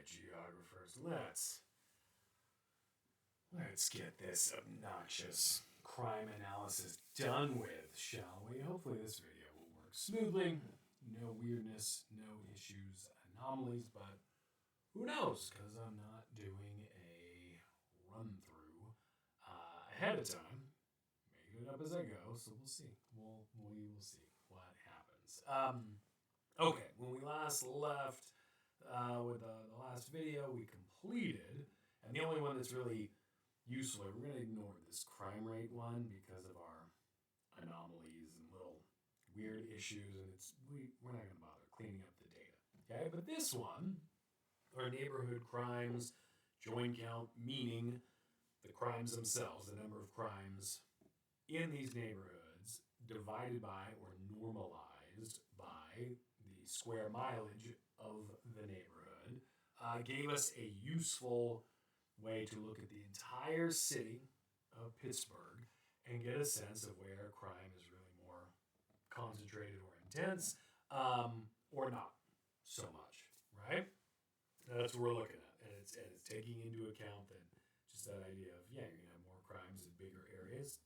geographers, let's get this obnoxious crime analysis done with, shall we? Hopefully this video will work smoothly. No weirdness, no issues, anomalies, but who knows? Because I'm not doing a run-through ahead of time. Making it up as I go, so we'll see. We will see what happens. Okay, when we last left with the last video, we completed, and the only one that's really useful, we're going to ignore this crime rate one because of our anomalies and little weird issues, and we're not going to bother cleaning up the data. Okay, but this one, our neighborhood crimes, join count, meaning the crimes themselves, the number of crimes in these neighborhoods divided by or normalized by the square mileage of the neighborhood, gave us a useful way to look at the entire city of Pittsburgh and get a sense of where crime is really more concentrated or intense, or not so much, right? That's what we're looking at, and it's taking into account that just that idea of, yeah, you're going to have more crimes in bigger areas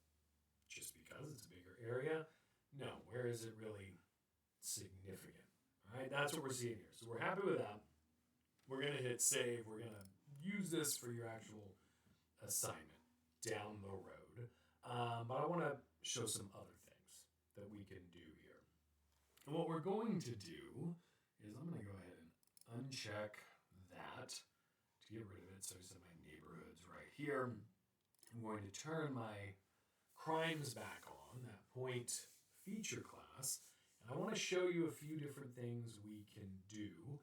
just because it's a bigger area. No, where is it really significant? All right, that's what we're seeing here. So we're happy with that. We're going to hit save. We're going to use this for your actual assignment down the road. But I want to show some other things that we can do here. And what we're going to do is I'm going to go ahead and uncheck that to get rid of it. So I set my neighborhoods right here. I'm going to turn my crimes back on, that point feature class. And I want to show you a few different things we can do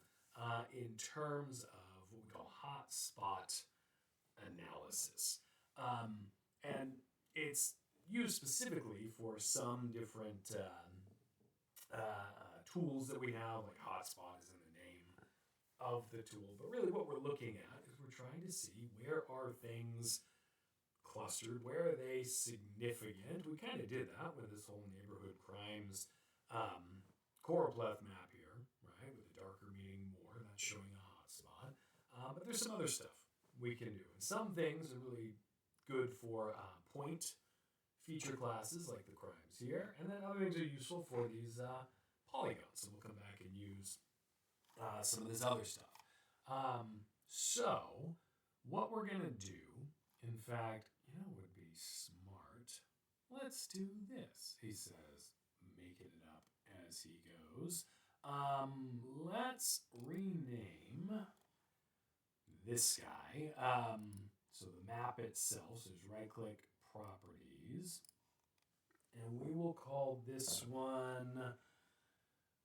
in terms of what we call hotspot analysis. And it's used specifically for some different tools that we have, like hotspot is in the name of the tool. But really what we're looking at is we're trying to see where are things clustered, where are they significant. We kind of did that with this whole neighborhood crimes choropleth map here, right, with the darker meaning more, not showing a hotspot. But there's some other stuff we can do. And some things are really good for point feature classes like the crimes here, and then other things are useful for these polygons. So we'll come back and use some of this other stuff. So what we're going to do, in fact, would be smart. Let's do this, he says, making it up as he goes. Let's rename this guy. So the map itself, so just right-click properties, and we will call this one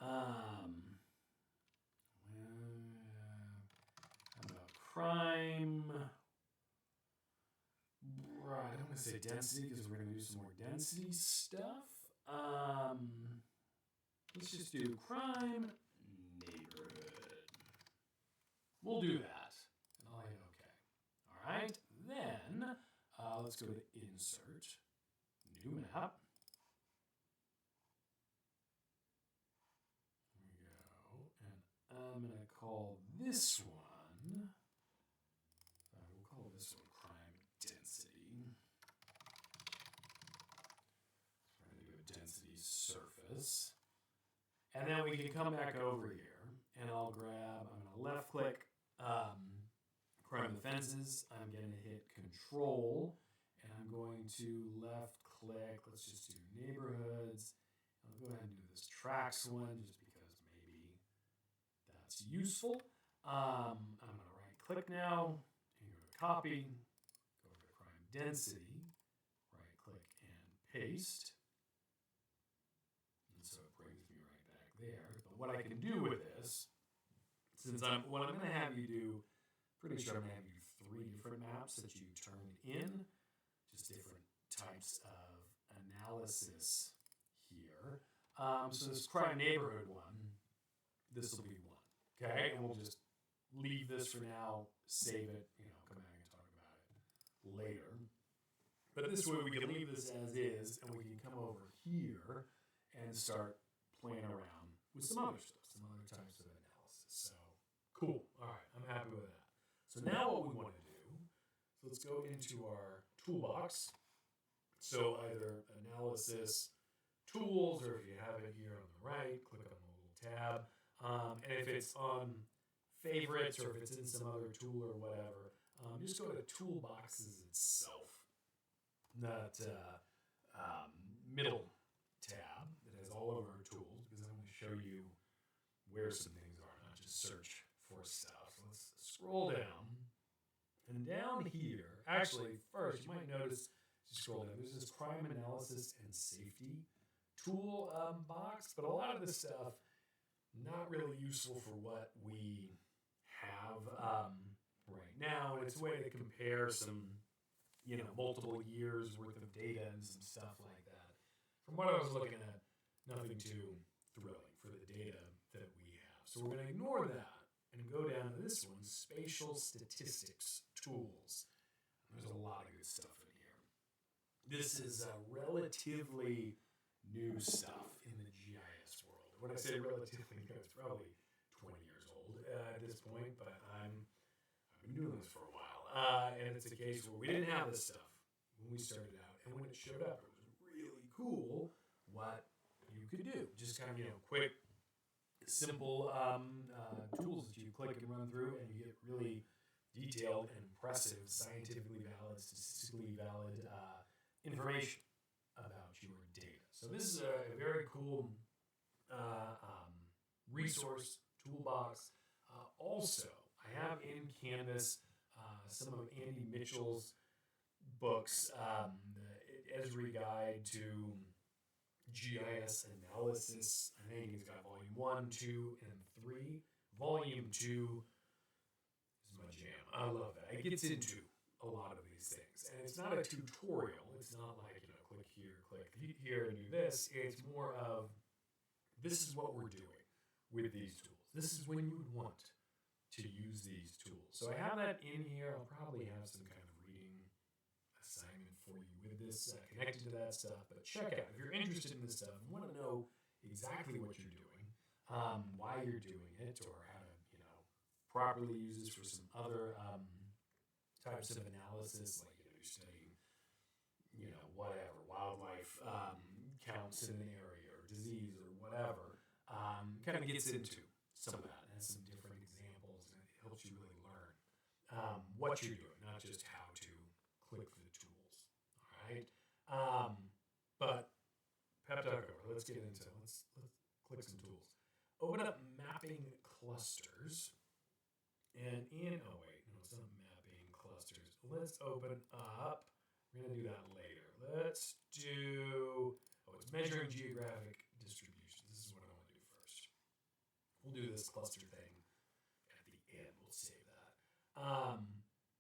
how about crime. Right, I don't want to say density because we're going to do some more density stuff. Let's just do crime neighborhood. We'll do that. And I'll hit OK. All right. Then let's go to Insert, New Map. There we go. And I'm going to call this one, we'll call this one crime density. So we're going to do a density surface. And then we can come back over here, and I'm going to left click crime of the fences. I'm going to hit Control, and I'm going to left click. Let's just do neighborhoods. I'll go ahead and do this tracks one just because maybe that's useful. I'm going to right click now and go to copy, go to crime density, right click and paste. And so it brings me right back there. But what I can do with this, since what I'm going to have you do, pretty sure I'm going to have you do 3 different maps that you turn in, just different types of analysis here. So this crime neighborhood one, this will be one, okay? And we'll just leave this for now, save it, come back and talk about it later. But this way we can leave this as is, and we can come over here and start playing around with some other stuff, some other types of analysis. So, cool. All right, I'm happy with that. So now what we want to do, so let's go into our toolbox. So either analysis, tools, or if you have it here on the right, click on the little tab. And if it's on favorites or if it's in some other tool or whatever, just go to toolboxes itself. That middle tab that has all of our tools, because I want to show you where some things are, not just search for stuff. So let's scroll down. And down here, actually, first, you might notice, as you scroll down, there's this crime analysis and safety tool box, but a lot of this stuff, not really useful for what we have right now. And it's a way to compare some, multiple years worth of data and some stuff like that. From what I was looking at, nothing too thrilling for the data that we have. So we're going to ignore that and go down to this one, spatial statistics tools. There's a lot of good stuff in here. This is relatively new stuff in the GIS world. When I say relatively new, it's probably 20 years old at this point, but I've been doing this for a while. And it's a case where we didn't have this stuff when we started out. And when it showed up, it was really cool what you could do. Just kind of, quick, simple tools that you click and run through, and you get really detailed and impressive, scientifically valid, statistically valid information about your data. So this is a very cool resource toolbox. Also, I have in Canvas some of Andy Mitchell's books, the Esri Guide to GIS Analysis. I think he's got volume 1, 2, and 3. Volume 2 is my jam. I love that. It gets into a lot of these things. And it's not a tutorial. It's not like, click here, and do this. It's more of, this is what we're doing with these tools. This is when you would want to use these tools. So I have that in here. I'll probably have some kind of reading assignment for you with this connected to that stuff. But check out, if you're interested in this stuff and want to know exactly what you're doing, why you're doing it, or how to, properly use this for some other types of analysis, like, you're studying, whatever, wildlife counts in an area or disease or whatever, kind of gets into some of that and has some different examples, and it helps you really learn what you're doing, not just how to click the tools. All right. But PepDuck, let's get into it. Let's click some tools. Open up mapping clusters. And oh wait, no, it's not mapping clusters. Let's open up, we're going to do that later. Let's do, it's measuring geographic distributions. This is what I want to do first. We'll do this cluster thing at the end. We'll save that.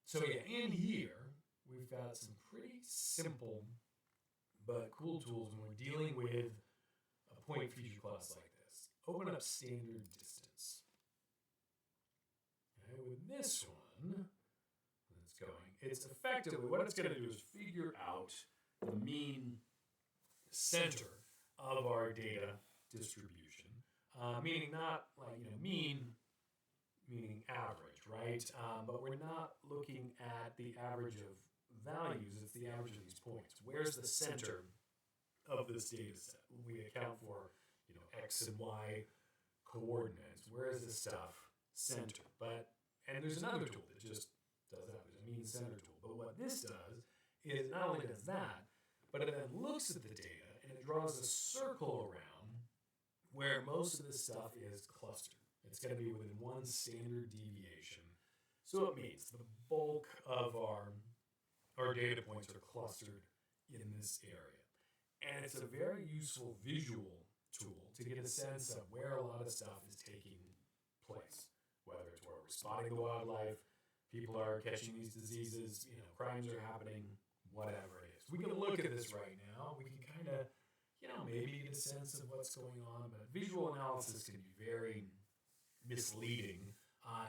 So yeah, in here, we've got some pretty simple but cool tools when we're dealing with a point feature class like this. Open up standard distance. Okay, with this one, it's effectively, what it's going to do is figure out the mean center of our data distribution, meaning not like, mean, meaning average, right? But we're not looking at the average of values, it's the average of these points. Where's the center of this data set? We account for, X and Y coordinates. Where is this stuff centered? And there's another tool that just does that. There's a mean center tool. But what this does is not only does that, but it then looks at the data and it draws a circle around where most of this stuff is clustered. It's going to be within one standard deviation. So it means the bulk of our data points are clustered in this area. And it's a very useful visual tool to get a sense of where a lot of stuff is taking place. Whether it's where we're spotting the wildlife, people are catching these diseases, crimes are happening, whatever it is. We can look at this right now. We can kind of, maybe get a sense of what's going on. But visual analysis can be very misleading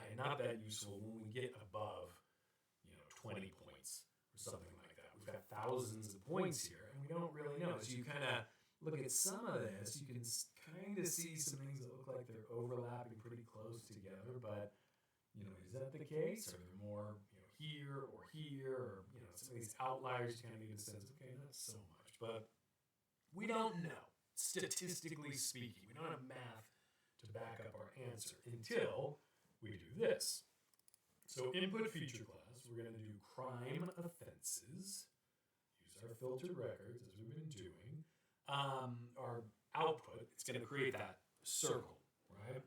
and not that useful when we get above, 20 points or something like that. We've got thousands of points here, and we don't really know. So you kind of look at some of this, you can kind of see some things that look like they're overlapping pretty close together, but Is that the case? Are there more, here or here, or some of these outliers? You kind of get a sense, okay, not so much, but we don't know. Statistically speaking, we don't have math to back up our answer until we do this. So input feature class, we're going to do crime offenses. Use our filtered records as we've been doing. Our output, it's going to create that circle, right?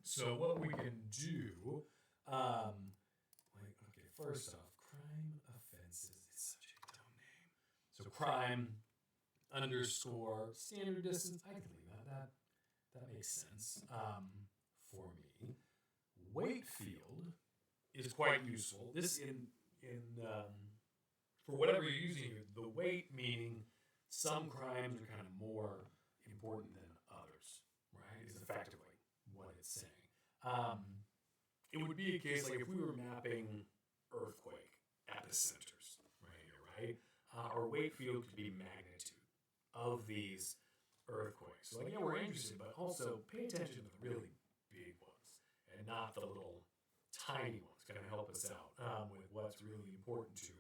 So what we can do, first off, crime offenses is such a dumb name. So crime underscore standard distance, I can leave that. That makes sense for me. Weight field is quite useful. This for whatever you're using here, the weight meaning some crimes are kind of more important than others, right? Is effectively what it's saying. It would be a case like if we were mapping earthquake epicenters right here, right? Our weight field could be magnitude of these earthquakes. So we're interested, but also pay attention to the really big ones and not the little tiny ones. Going to help us out with what's really important to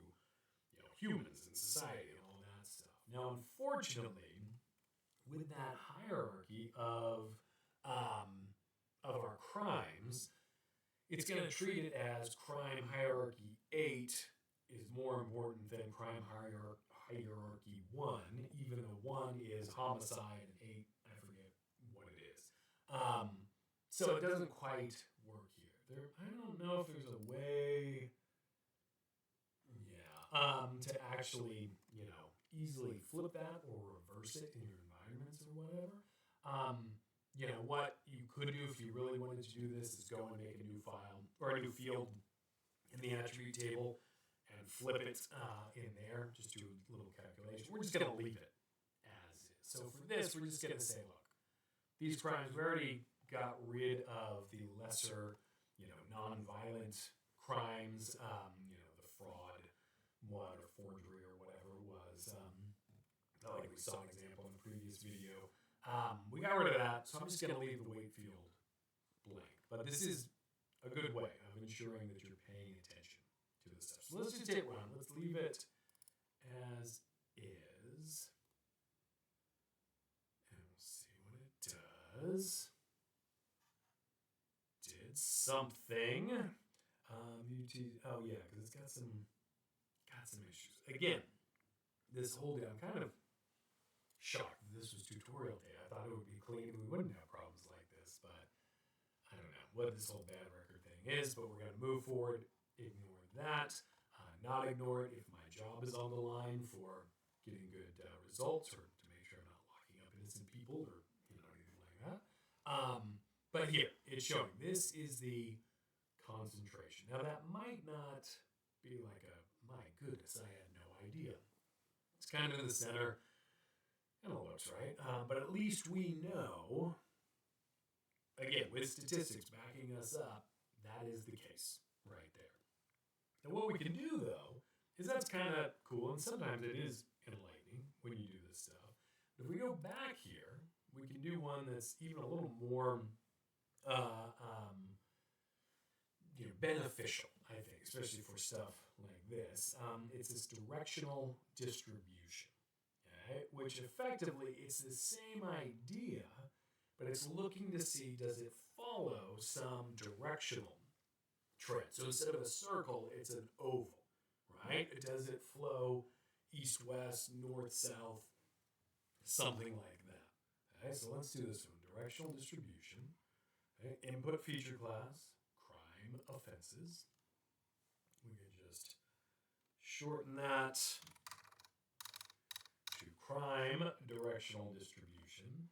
humans and society and all that stuff. Now, unfortunately, with that hierarchy of our crimes, it's going to treat it as crime hierarchy 8 is more important than crime hierarchy 1, even though 1 is homicide and 8, I forget what it is. So it doesn't quite work here. I don't know if there's a way, to actually, easily flip that or reverse it in your environments or whatever. What you could do if you really wanted to do this is go and make a new file or a new field in the attribute table and flip it in there. Just do a little calculation. We're just going to leave it as is. So for this, we're just going to say, look, these crimes, we already got rid of the lesser, non-violent crimes, the fraud one or forgery or whatever it was. Like we saw an example in the previous video. We got rid of that, so I'm just going to leave the weight field blank. But this is a good way of ensuring that you're paying attention to this stuff. So let's just hit run. Let's leave it as is. And we'll see what it does. Did something. Oh yeah, because it's got some issues. Again, this whole day, I'm kind of shocked that this was tutorial day. I thought it would be clean. We wouldn't have problems like this, but I don't know what this whole bad record thing is, but we're going to move forward, ignore that, not ignore it if my job is on the line for getting good results or to make sure I'm not locking up innocent people or anything like that. But here, it's showing this is the concentration. Now that might not be like my goodness, I had no idea. It's kind of in the center. Kind of looks right. But at least we know, again, with statistics backing us up, that is the case right there. And what we can do, though, is that's kind of cool, and sometimes it is enlightening when you do this stuff. But if we go back here, we can do one that's even a little more beneficial, I think, especially for stuff like this. It's this directional distribution, okay? Which effectively, it's the same idea, but it's looking to see, does it follow some directional trend? So instead of a circle, it's an oval, right? Does it flow east-west, north-south, something like that? Okay, so let's do this one. Directional distribution. Okay, input feature class, crime offenses. We can just shorten that to crime directional distribution.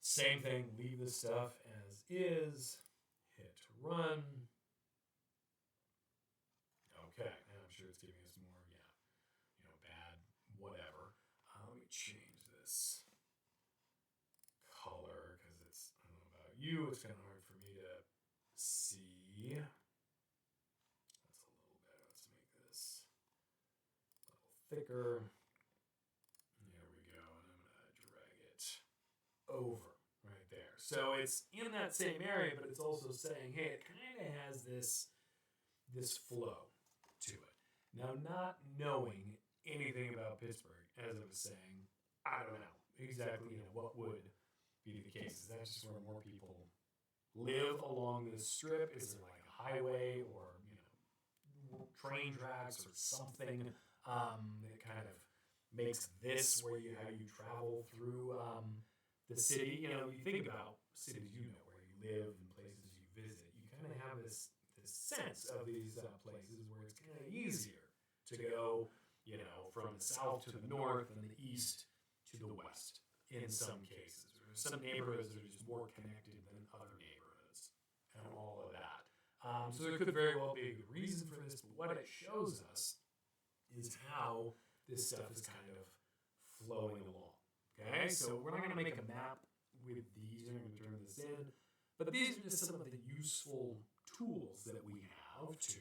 Same thing, leave this stuff as is, hit run. Okay, and I'm sure it's giving us more, bad, whatever. Let me change this color, because it's, I don't know about you, it's kind of hard for me to see. That's a little bit, let's make this a little thicker. There we go, and I'm going to drag it over right there. So it's in that same area, but it's also saying, hey, it kind of has this flow to it. Now, not knowing anything about Pittsburgh, as I was saying, I don't know exactly, what would be the case. Is that just where more people live along this strip? Is there like a highway or, train tracks or something that kind of makes this where how you travel through the city? You think about cities, where you live and places you visit. You kind of have this sense of these places where it's kind of easier to go, from the south to the north and the east to the west in some cases. Some neighborhoods are just more connected than other neighborhoods and all of that. So there could very well be a good reason for this, but what it shows us is how this stuff is kind of flowing along. Okay, so we're not going to make a map with these. We're going to turn this in, but these are just some of the useful tools that we have to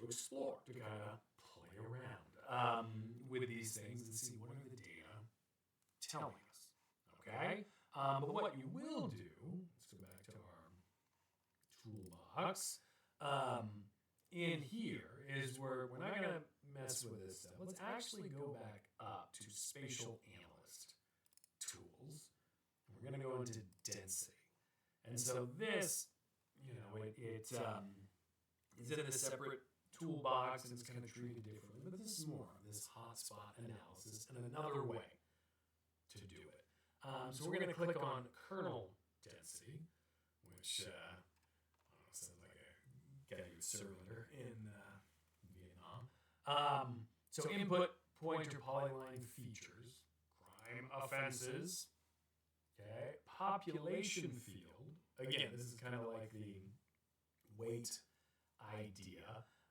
explore, to kind of play around with these things and see what are the data telling us. Okay, but what you will do, let's go back to our toolbox. In here is where we're not going to mess with this stuff. Let's actually go back up to spatial analyst tools. We're going to go into density. And so this, it is in a separate toolbox and it's kind of treated differently. But this is more of this hotspot analysis and another way to do it. So we're going to click on kernel density, which sounds like a guy who served in Vietnam. So input pointer polyline features, crime offenses, okay, population field. Again, this is kind of like the weight idea,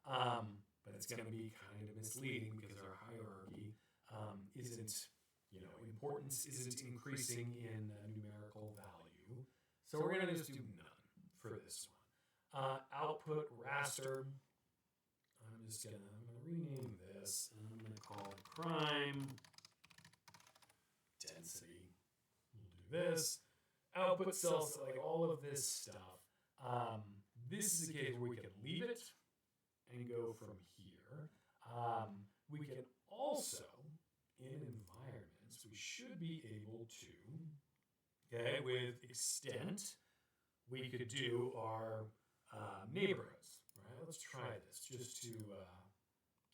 but it's going to be kind of misleading because our hierarchy isn't, importance isn't increasing in numerical value. So we're going to just do none for this one. Output raster. I'm going to rename this, and I'm going to call it crime density. We'll do this. Output cells, like all of this stuff. This is a case where we can leave it and go from here. We can also, in environments, we should be able to, okay, with extent, we could do our neighborhoods, right? Let's try this just to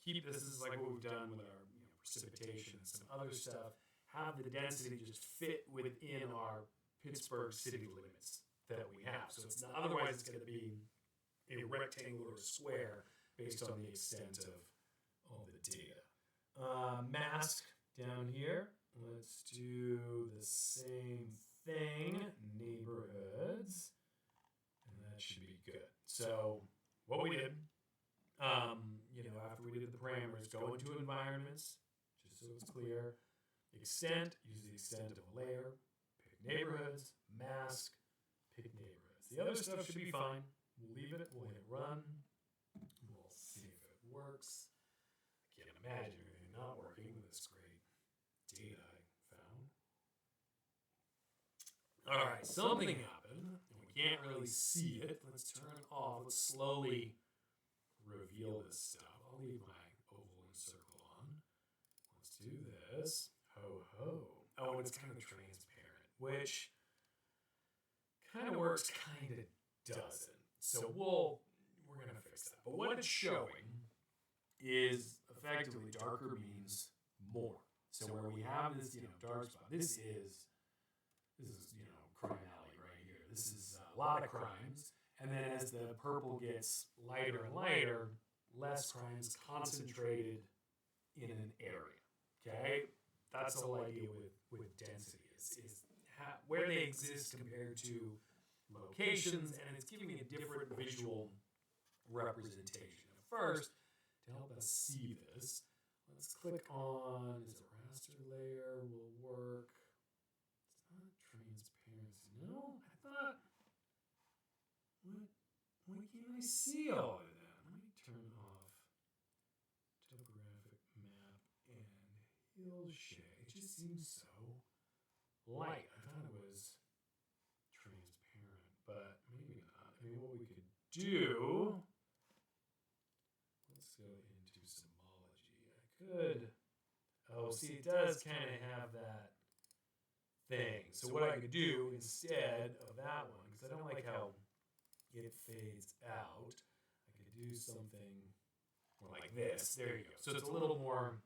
keep this. This is like what we've done with our precipitation and some other stuff. Have the density just fit within our Pittsburgh city limits that we have. So it's not, otherwise it's going to be a rectangle or a square based on the extent of all the data. Mask down here. Let's do the same thing. Neighborhoods. And that should be good. So what we did, after we did the parameters, go into environments, just so it's clear. Extent, use the extent of a layer. Pick neighborhoods, mask, pick neighborhoods. The other stuff should be fine. We'll leave it, we'll hit run. We'll see if it works. I can't imagine anything not working with this great data I found. All right, something happened, and we can't really see it. Let's turn it off. Let's slowly reveal this stuff. I'll leave my oval and circle on. Let's do this. Ho, ho. Oh, and it's kind of transparent, which kind of works, kind of doesn't. So we're going to fix that. But what it's showing is effectively darker means more. So where we have this, dark spot, this is crime alley right here. This is a lot of crimes. And then as the purple gets lighter and lighter, less crimes concentrated in an area. Okay? That's the whole idea with density is where they exist compared to locations, and it's giving a different visual representation. First, to help us see this, let's click on, is it raster layer will work. It's not transparency. No, I thought, why can't I see all of that? Let me turn off topographic map and hill shade. It just seems so light. I thought it was do, let's go into symbology. I could, oh, see, it does kind of have that thing. So what I could do instead of that one, because I don't like how it fades out, I could do something more like this. There you go. So it's a little more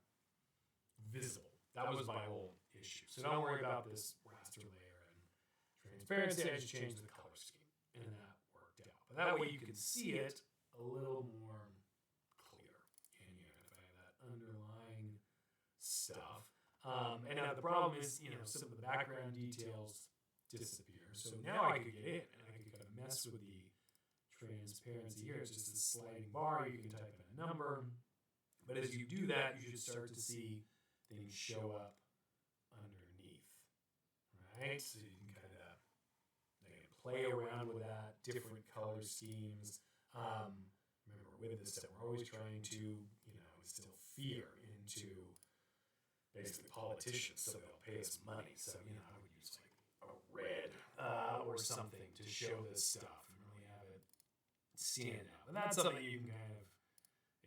visible. That was my whole issue. So don't worry about this raster layer and transparency. I just changed the color scheme, and that worked out. But that way you can see it a little more clear. And you know, if I have that underlying stuff. And now the problem is, you know, some of the background details disappear. So now I could get in and I could kind of mess with the transparency here. It's just a sliding bar. You can type in a number. But as you do that, you should start to see things show up underneath, right? So you can kind of play around with that, different color schemes. Remember, with this stuff, we're always trying to, you know, instill fear into basically politicians so they'll pay us money. So, you know, I would use like a red or something to show this stuff and really have it stand out. And that's something you can kind of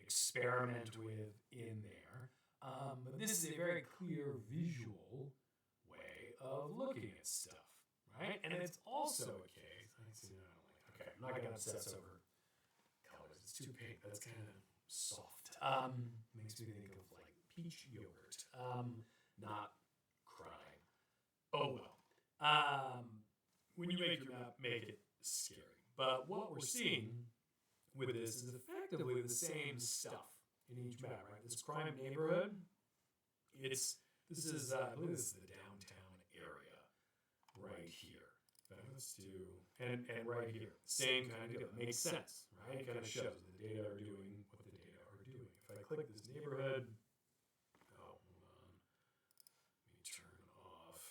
experiment with in there. But this is a very clear visual way of looking at stuff, right? And it's also a case, okay, I'm not going to obsess over colors. It's too pink. That's kind of soft. Makes me think of like peach yogurt, not crime. Oh well. When you make your map, make it scary. But what we're seeing with this is effectively the same stuff in each map, right? This crime neighborhood, this is I believe this is the downtown area right here. But let's do, and right here, same kind of deal. It makes sense, right? It kind of shows the data are doing what the data are doing. If I click this neighborhood, oh, hold on, let me turn off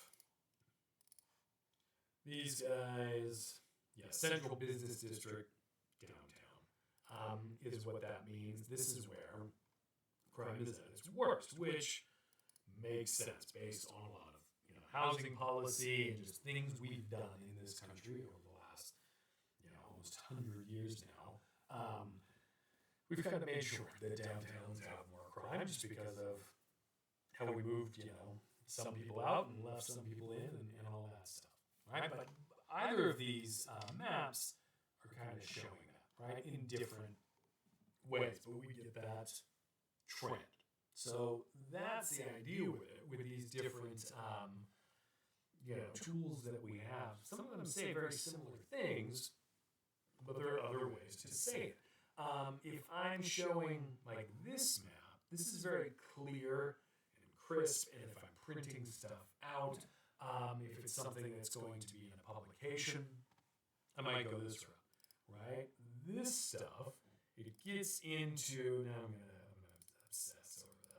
these guys. Yeah, Central Business District, downtown, is what that means. This is where crime is at its worst, which makes sense based on a lot of, you know, housing policy and just things we've done in this country over the last, you know, almost 100 years now. We've kind of made sure that downtowns have more crime just because of how we moved, you know, some people out and left some people in and all that stuff, right? But either of these maps are kind of showing that, right, in different ways, but we get that trend. So that's the idea with it, with these different, you know, tools that we have. Some of them say very similar things, but there are other ways to say it. If I'm showing like this map, this is very clear and crisp, and if I'm printing stuff out, if it's something that's going to be in a publication, I might go this route, right? This stuff, it gets into, now I'm gonna obsess over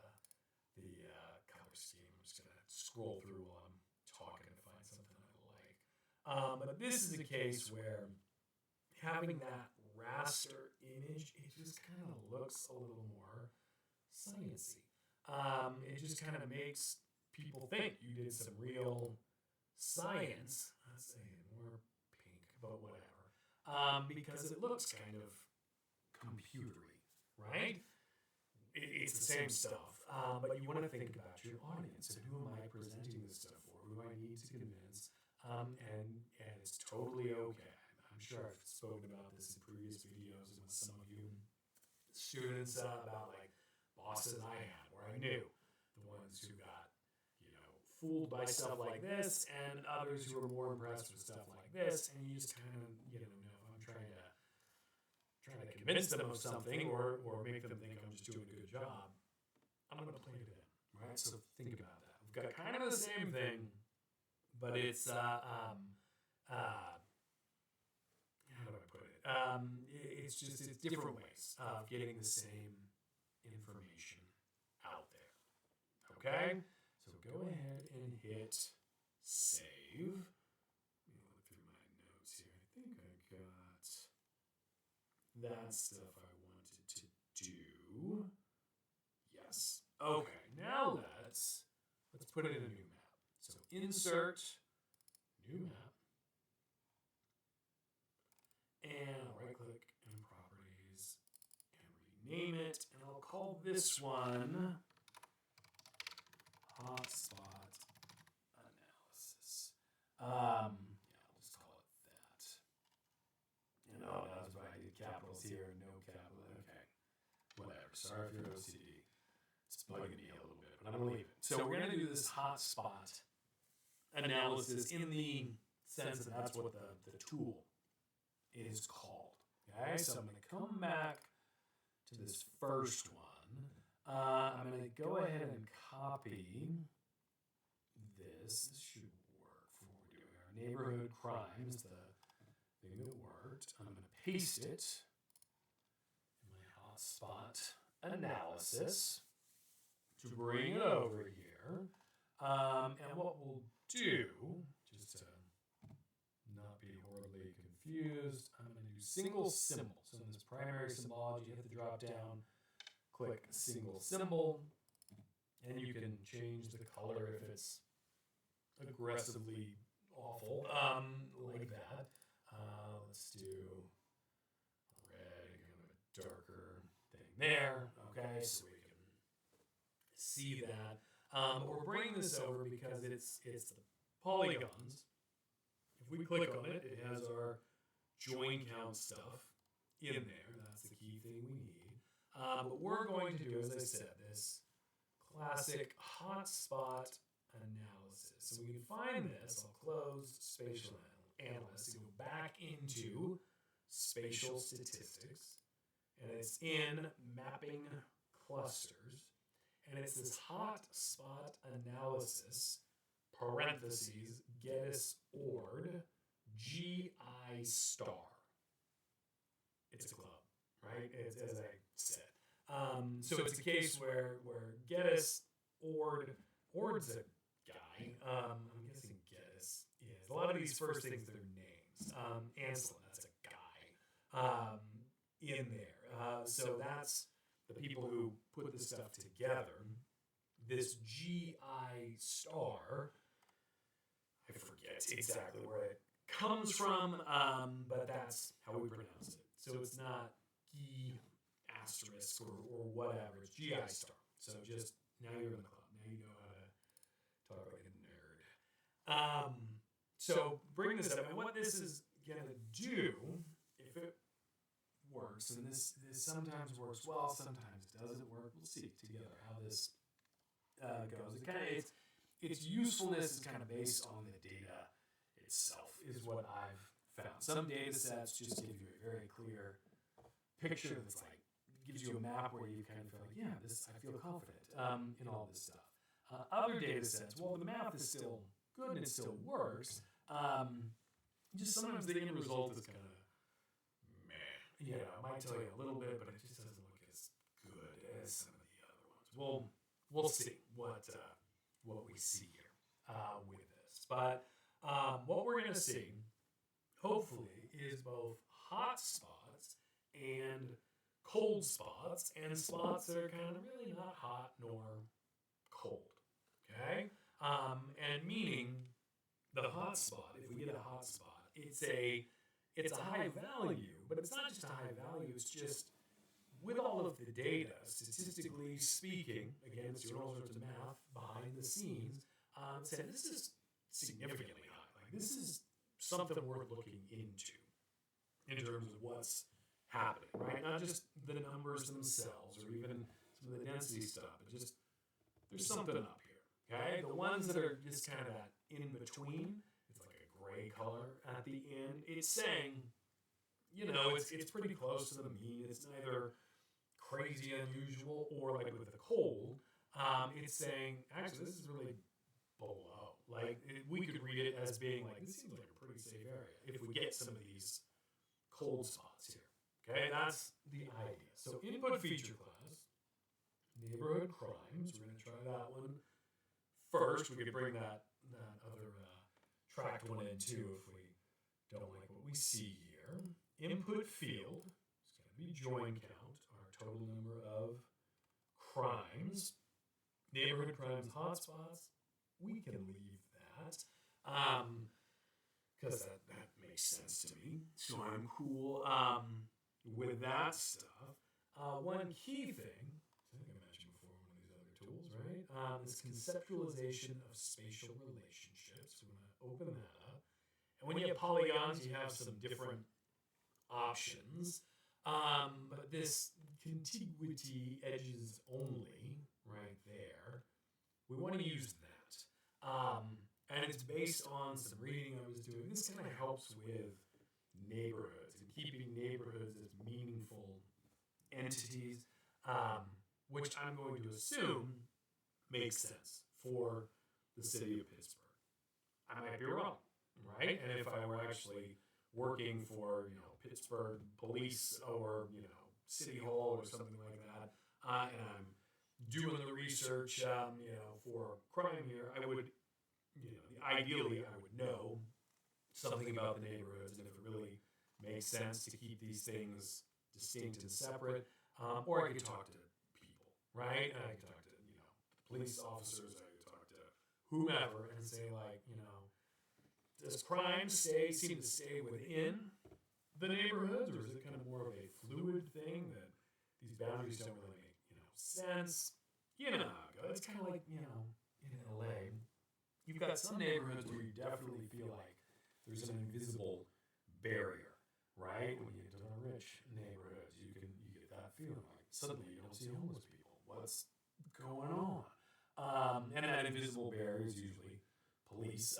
the color scheme. I'm just gonna scroll through while I'm talking to find something I like. But this is a case where having that raster image, it just kind of looks a little more sciencey. It just kind of makes people think you did some real science. Let's say more pink, but whatever. Because it looks kind of computery, right? It's the same stuff, but you want to think about your audience and who am I presenting this stuff for? Who do I need to convince? And it's totally okay. I'm sure I've spoken about this in previous videos and with some of you students about like bosses I had where I knew the ones who got, you know, fooled by stuff like this and others who were more impressed with stuff like this, and you just kind of, you know, I'm trying to convince them of something or make them think I'm just doing a good job, I'm going to play it in, right? So think about that. We've got kind of the same thing, but it's, how do I put it? It's different ways of getting the same information out there, okay? So go ahead and hit save. Let me look through my notes here. I think I got that stuff I wanted to do. Yes. Okay, now let's put it in a new map. So insert, new map, and I'll right click and call this one hotspot analysis. Yeah, I'll just call it that. And oh, that's right. I did capitals here, no capital. Okay, whatever. Sorry if you're OCD. It's bugging me a little bit, but I'm gonna leave it. So we're gonna do this hotspot analysis in the sense that that's what the tool is called. Okay, so I'm gonna come back to this first one. I'm going to go ahead and copy this. This should work for what we're doing. Our neighborhood crime is the thing that worked. I'm going to paste it in my hotspot analysis to bring it over here. And what we'll do, just to not be horribly confused, I'm going to do single symbol. So in this primary symbology, you hit the drop down, click single symbol, and you can change the color if it's aggressively awful, like that. Let's do red, kind of a darker thing there. Okay, so we can see that. But we're bringing this over because it's the polygons. If we click on it, it has our join count stuff in there. That's the key thing we need. What we're going to do, as I said, this classic hotspot analysis. So we can find this. I'll close spatial analysis and go back into spatial statistics. And it's in mapping clusters. And it's this hotspot analysis, parentheses, GIS ORD, GI star. It's a club, right? It's, as I said. So it's a case where GIS ORD's a guy. I'm guessing GIS is. A lot of these first things, they're names. Anselm, that's a guy in there. So that's the people who put this stuff together. This GI star, I forget exactly where it comes from, but that's how we pronounce it. So it's not G asterisk or whatever. It's GI star. So just, now you're in the club. Now you know how to talk like a nerd. So bring this up. And what this is going to do, if it works, and this sometimes works well, sometimes doesn't work. We'll see together how this goes. It kind of, its usefulness is kind of based on the data itself, is what I've found. Some data sets just give you a very clear picture that's like, gives you a map where you kind of feel like, yeah, this, I feel confident in all this stuff. Other data sets, well, the math is still good and it still works. Just sometimes the end result is kind of meh. You know, it might tell you a little bit, but it just doesn't look as good as some of the other ones. We'll see what we see here with this. But what we're going to see, hopefully, is both hot spots and cold spots, and spots that are kind of really not hot nor cold. Okay? And meaning the hot spot, if we get a hot spot, it's a high value, but it's not just a high value, it's just with all of the data, statistically speaking, again, it's doing all sorts of math behind the scenes, saying this is significantly high. Like, this is something worth looking into in terms of what's happening, right? Not just the numbers themselves or even some of the density stuff, but just there's something up here, okay? The ones that are just kind of that in between, it's like a gray color at the end. It's saying, you know, it's pretty close to the mean. It's neither crazy unusual or like with the cold. It's saying, actually, this is really below. Like, we could read it as being like, this seems like a pretty safe area if we get some of these cold spots here. Okay, that's the idea. So input feature class, neighborhood crimes. We're going to try that one first. We could bring that other tracked one in too if we don't like what we see here. Input field is going to be join count, our total number of crimes. Neighborhood crimes hotspots, we can leave that because that makes sense to me. So I'm cool with that stuff. One key thing tools, right? This conceptualization of spatial relationships. We're going to open that up. And when you have polygons, you have some different options. But this contiguity edges only, right there, we want to use that. And it's based on some reading I was doing. This kind of helps with neighborhoods and keeping neighborhoods as meaningful entities, which I'm going to assume makes sense for the city of Pittsburgh. I might be wrong, right? And if I were actually working for, Pittsburgh Police or, City Hall or something like that, and I'm doing the research, for crime here, I would, ideally I would know something about the neighborhoods and if it really makes sense to keep these things distinct and separate, or I could talk to people, right? And I could talk to, police officers, I could talk to whomever and say like, does crime seem to stay within the neighborhoods, or is it kind of more of a fluid thing that these boundaries don't really make, sense? It's kind of like, in LA, you've got some neighborhoods where you definitely feel like there's an invisible barrier, right? When you get to the rich neighborhoods, you get that feeling like suddenly you don't see homeless people. What's going on? And that invisible barrier is usually police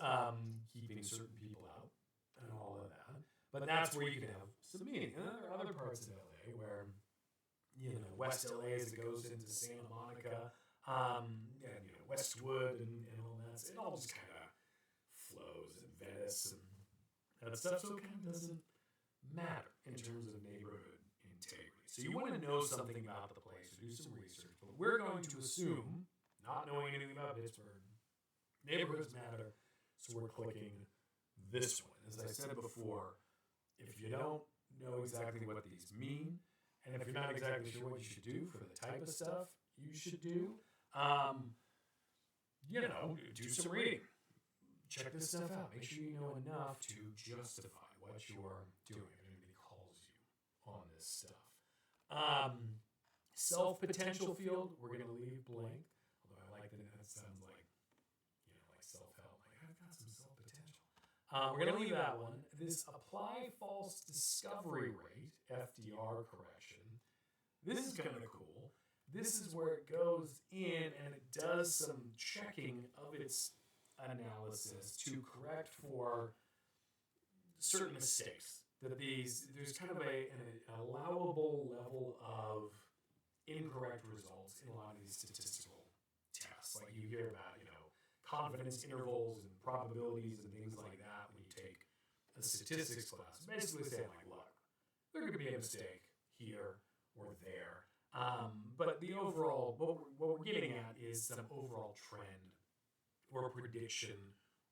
keeping certain people out and all of that. But that's where you can have some meaning. And then there are other parts of LA where, West LA as it goes into Santa Monica, and Westwood and all that. It all just kind of flows, and Venice and that stuff. So it kind of doesn't matter in terms of neighborhood integrity. So you want to know something about the place, do some research. But we're going to assume, not knowing anything about Pittsburgh, neighborhoods matter. So we're clicking this one. As I said before, if you don't know exactly what these mean, and if you're not exactly sure what you should do for the type of stuff you should do, do some reading. Check this stuff out. Make sure you know enough to justify what you're doing if anybody calls you on this stuff. Self-potential field, we're going to leave blank. Although I like that sounds like, like self-help. Like, I've got some self-potential. We're going to leave that one. This apply false discovery rate, FDR correction. This is kind of cool. This is where it goes in and it does some checking of its analysis to correct for certain mistakes. There's kind of an allowable level of incorrect results in a lot of these statistical tests. Like you hear about, confidence intervals and probabilities and things like that when you take a statistics class. Basically saying like, look, there could be a mistake here or there. But the overall, what we're getting at is some overall trend or prediction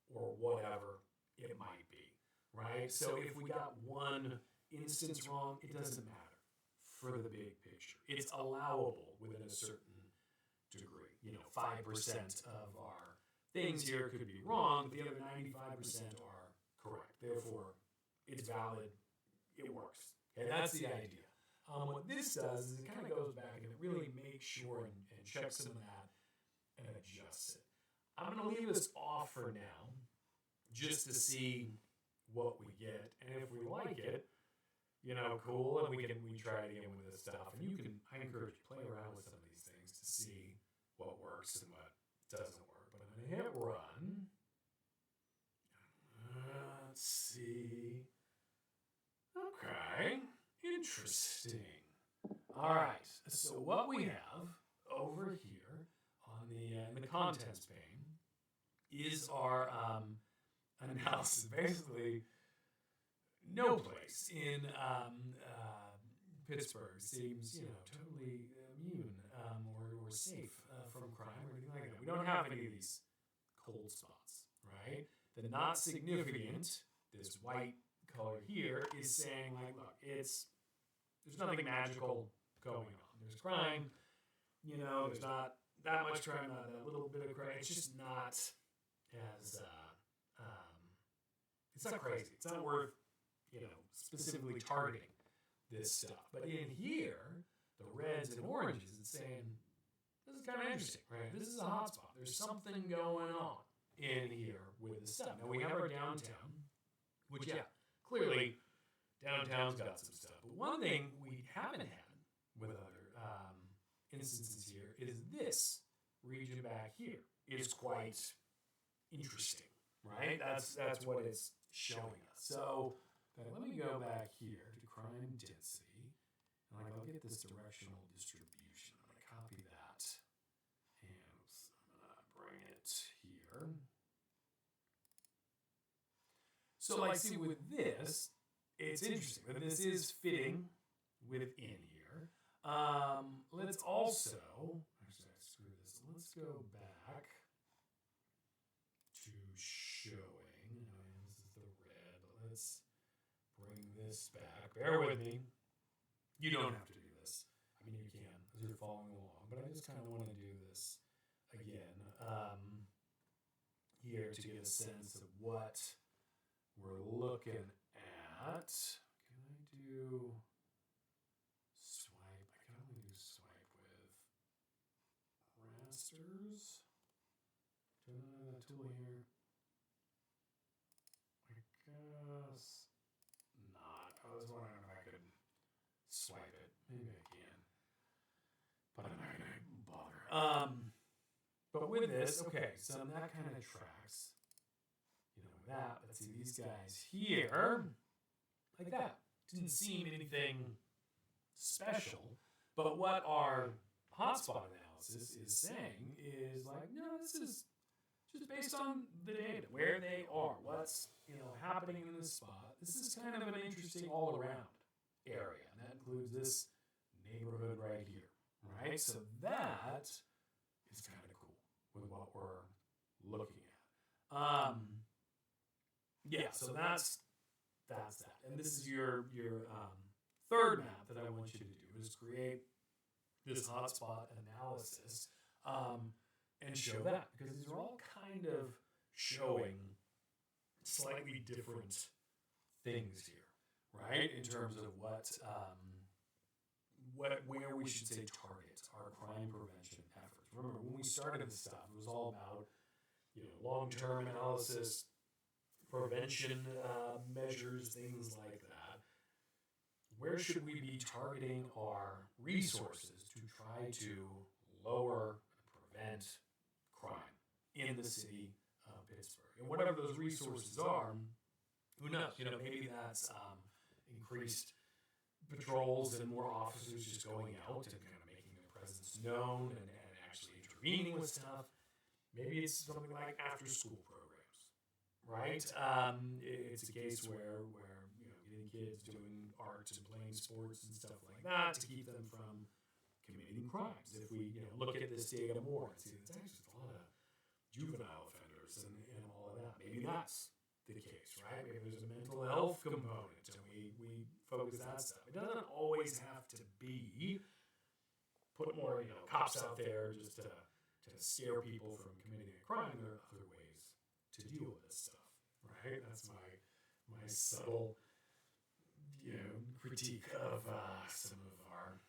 or whatever it might be, right? So if we got one instance wrong, it doesn't matter for the big picture. It's allowable within a certain degree. 5% of our things here could be wrong, but the other 95% are correct. Therefore, it's valid. It works. Okay, that's the idea. What this does is it kind of goes back and it really makes sure and checks some of that and adjusts it. I'm going to leave this off for now just to see what we get. And if we like it, cool, and we try it again with this stuff. And I encourage you to play around with some of these things to see what works and what doesn't work. But I'm going to hit run. Let's see. Okay. Interesting. All right. So what we have over here on the contents pane is our analysis. Basically, no place in Pittsburgh seems totally immune or safe from crime or anything like that. We don't have any of these cold spots, right? The not significant, this white color here, is saying like, look, there's nothing magical going on. There's crime, there's not that much crime, not that little bit of crime. It's just not as it's not crazy. It's not worth specifically targeting this stuff. But in here, the reds and oranges, it's saying this is kind of interesting, right? This is a hotspot. There's something going on in here with the stuff. Now we have our downtown, which, yeah, clearly downtown's got some stuff. But one thing we haven't had with other instances here is this region back here is quite interesting, right? That's what it's showing us. So let me go back here to crime density, and I'll get this directional distribution. I'm going to copy that, and I'm going to bring it here. So see, with this, it's interesting. But this is fitting within here. Let's also, actually, I screwed this. Let's go back to showing. This is the red, but let's bring this back. Bear with me. You don't have to do this. I mean, you can as you're following along, but I just kind of want to do this again here to get a sense of what we're looking at. Can I do swipe? I can only do swipe with rasters. Do I have that tool here? I guess not. I was wondering if I could swipe it. Maybe I can. But I'm not going to bother. But with this, okay, so that kind of tracks. That, but see these guys here, like that, didn't seem anything special. But what our hotspot analysis is saying is like, no, this is just based on the data, where they are, what's happening in this spot. This is kind of an interesting all-around area, and that includes this neighborhood right here, right? So that is kind of cool with what we're looking at. Yeah, so that's that. And this is your third map that I want you to do, is create this hotspot analysis and show that, because these are all kind of showing slightly different things here, right? In terms of where we should say target our crime prevention efforts. Remember, when we started this stuff, it was all about long-term analysis, prevention measures, things like that. Where should we be targeting our resources to try to lower and prevent crime in the city of Pittsburgh? And whatever those resources are, who knows? Maybe that's increased patrols and more officers just going out and kind of making their presence known and actually intervening with stuff. Maybe it's something like after-school programs, right? It's a case where getting kids doing art and playing sports and stuff like that to keep them from committing crimes. If we look at this data more and see there's actually a lot of juvenile offenders and all of that, maybe that's the case, right? Maybe there's a mental health component and we focus that stuff. It doesn't always have to be put more cops out there just to scare people from committing a crime. There are other ways to deal with this stuff, right? That's my subtle critique of some of our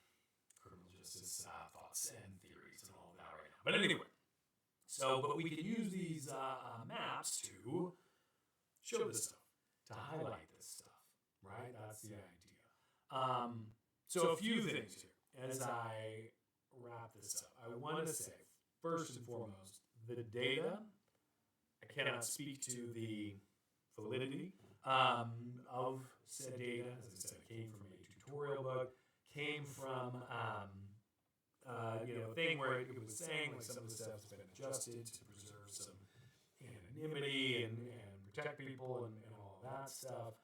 criminal justice thoughts and theories and all of that right now. But anyway, but we can use these maps to show this stuff, to highlight this stuff, right? That's the idea. So a few things here as I wrap this up. I want to say, first and foremost, the data, I cannot speak to the validity of said data. As I said, it came from a tutorial book, came from a thing where it was saying like some of the stuff has been adjusted to preserve some anonymity and protect people and all of that stuff.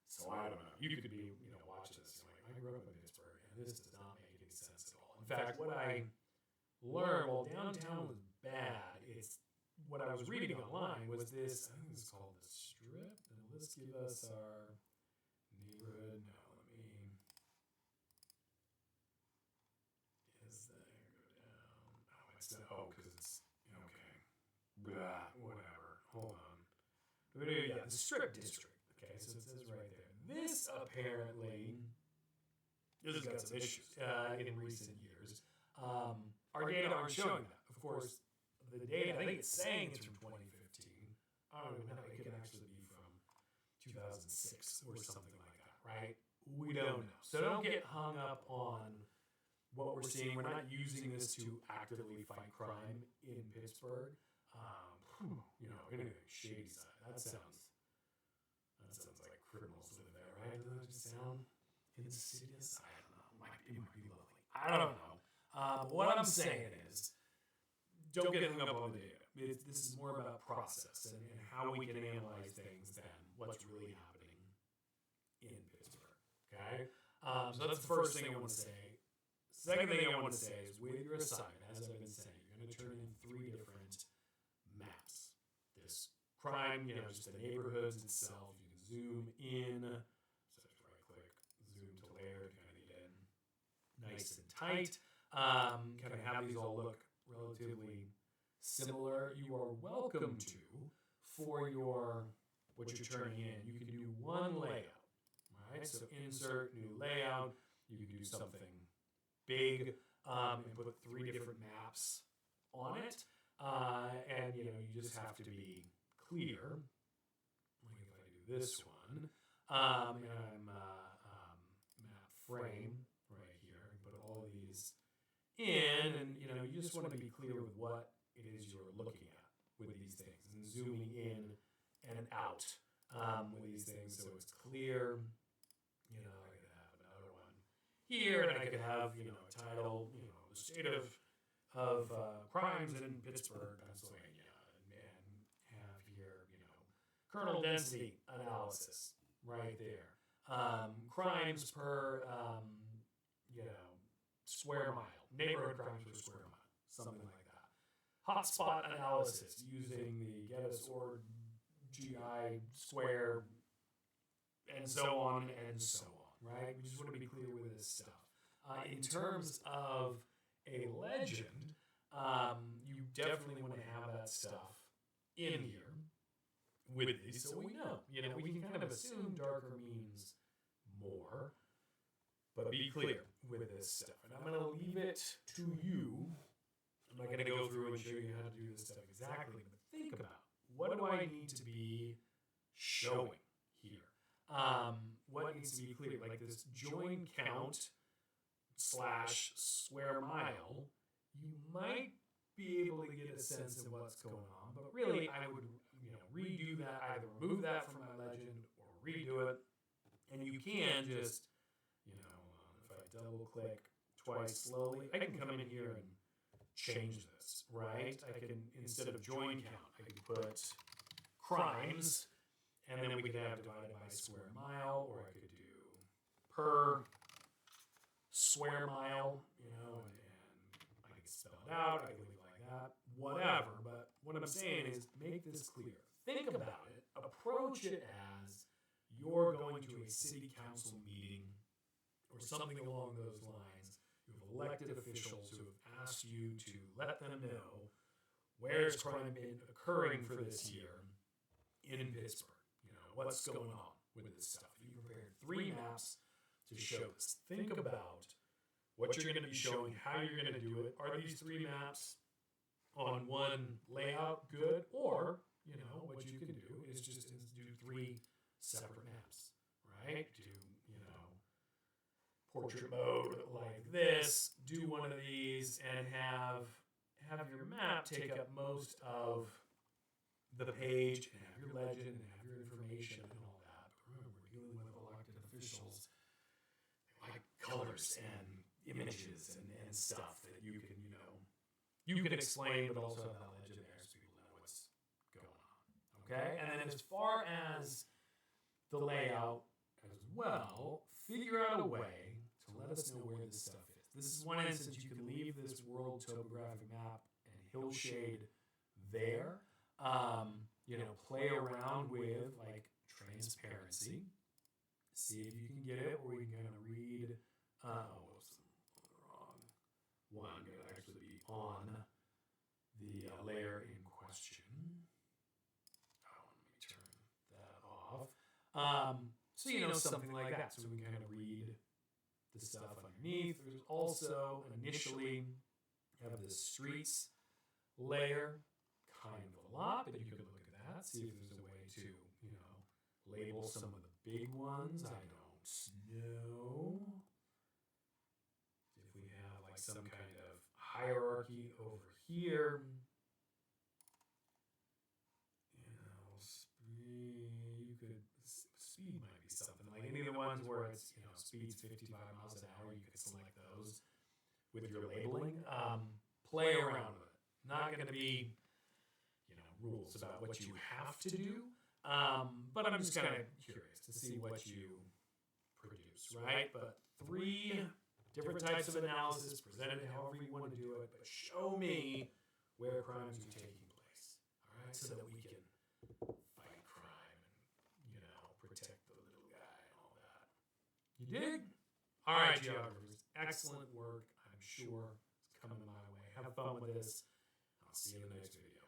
So I don't know. You could be watching this and like, I grew up in Pittsburgh and this does not make any sense at all. In fact, what I learned while downtown was bad, it's what I was reading online was this, I think this is called the Strip. And let's give us our neighborhood. Now let me, is that go down? Oh, it's not, because it's, okay. Blah, whatever. Hold on. Yeah, the Strip District. Okay, so it says right there. This apparently, this has got some issues in recent years. Our data aren't showing that. Of course, the data, I think it's saying it's from 2015. I don't even know. It could actually be from 2006 or something like that, right? We don't know. So don't get hung up on what we're seeing. We're not using this to actively fight crime in Pittsburgh. Anything shady side. That sounds like criminals live there, right? Doesn't that just sound insidious? I don't know. It might be lovely. I don't know. But what I'm saying is, don't get hung up on the data. This is more about process and how we can analyze things than what's really happening in Pittsburgh. Okay? So that's the first thing I want to say. Second thing I want to say is, with your assignment, as I've been saying, you're going to turn in 3 different maps. This crime, just the neighborhoods itself. You can zoom in. So just right-click, zoom to layer to kind of get in nice and tight. Kind of have these all look relatively similar. You are welcome to, for what you're turning in, you can do one layout. Right? So insert new layout. You can do something big and put 3 different maps on it. And you just have to be clear. Like if I do this one, and I'm map frame right here, and put all these in, and you just want to be clear with what it is you're looking at with these things, and zooming in and out with these things, so it's clear. I could have another one here, and I could have a title, the state of crimes in Pittsburgh, Pennsylvania, and have here kernel density analysis right there. Crimes per square mile, neighborhood crimes per square mile, something like that. Hotspot analysis using the GIS or GI square, and so on and so on, right? We just want to be clear with this stuff. In terms of a legend, you definitely want to have that stuff in here with these, so we know. We can kind of assume darker means more, but be clear with this stuff. And I'm going to leave it to you. I'm not going to go through and show you how to do this stuff exactly, but think about, what do I need to be showing here? What needs to be clear? Like this join count / square mile, you might be able to get a sense of what's going on, but really I would redo that, either remove that from my legend or redo it. And you can just, if I double click twice slowly, I can come in here and change this, right? I can, instead of join count, I can put crimes, and then we could have divided by square mile, or I could do per square mile, and I can spell it out, I can leave it like that, whatever. But what I'm saying is, make this clear. Think about it, approach it as you're going to a city council meeting or something along those lines. You have elected officials who have asked you to let them know where's crime been occurring for this year in Pittsburgh. What's going on with this stuff. You prepared 3 maps to show this. Think about what you're going to be showing, how you're going to do it. Are these 3 maps on one layout good? Or, what you can do is just do 3 separate maps, right? Do, portrait mode like this, do one of these, and have your map take up most of the page, and have your legend, and have your information, and all that. But remember, we're dealing with elected officials. They like colors and images and stuff that you can explain, but also have that legend there so people know what's going on. Okay? And then as far as the layout as well, figure out a way to let us know where this stuff is. This is one instance you can leave this world topographic map and hillshade there. Play around with like transparency. See if you can get it, or we can kind of read. Whoops, wrong one. It would actually be on the layer in question. Let me turn that off. So something like that. So we can kind of read the stuff underneath. There's also initially have this streets layer kind of a lot, but you could look at that, see if there's a way to, you know, label some of the big ones. I don't know. If we have like some kind of hierarchy over here, you know, speed might be something like any of the ones where it's, you know, speed's 55 miles an hour. You could select those with your labeling. Play around with it. Not going to be, you know, rules about what you have to do, but I'm just kind of curious to see what you produce, right? But 3 different types of analysis presented however you want to do it, but show me where crimes are taking place, all right, so that we can fight crime and, you know, protect the little guy and all that. You dig? All right, geographers, excellent work. I'm sure it's coming my way. Have fun with this. I'll see you in the next video.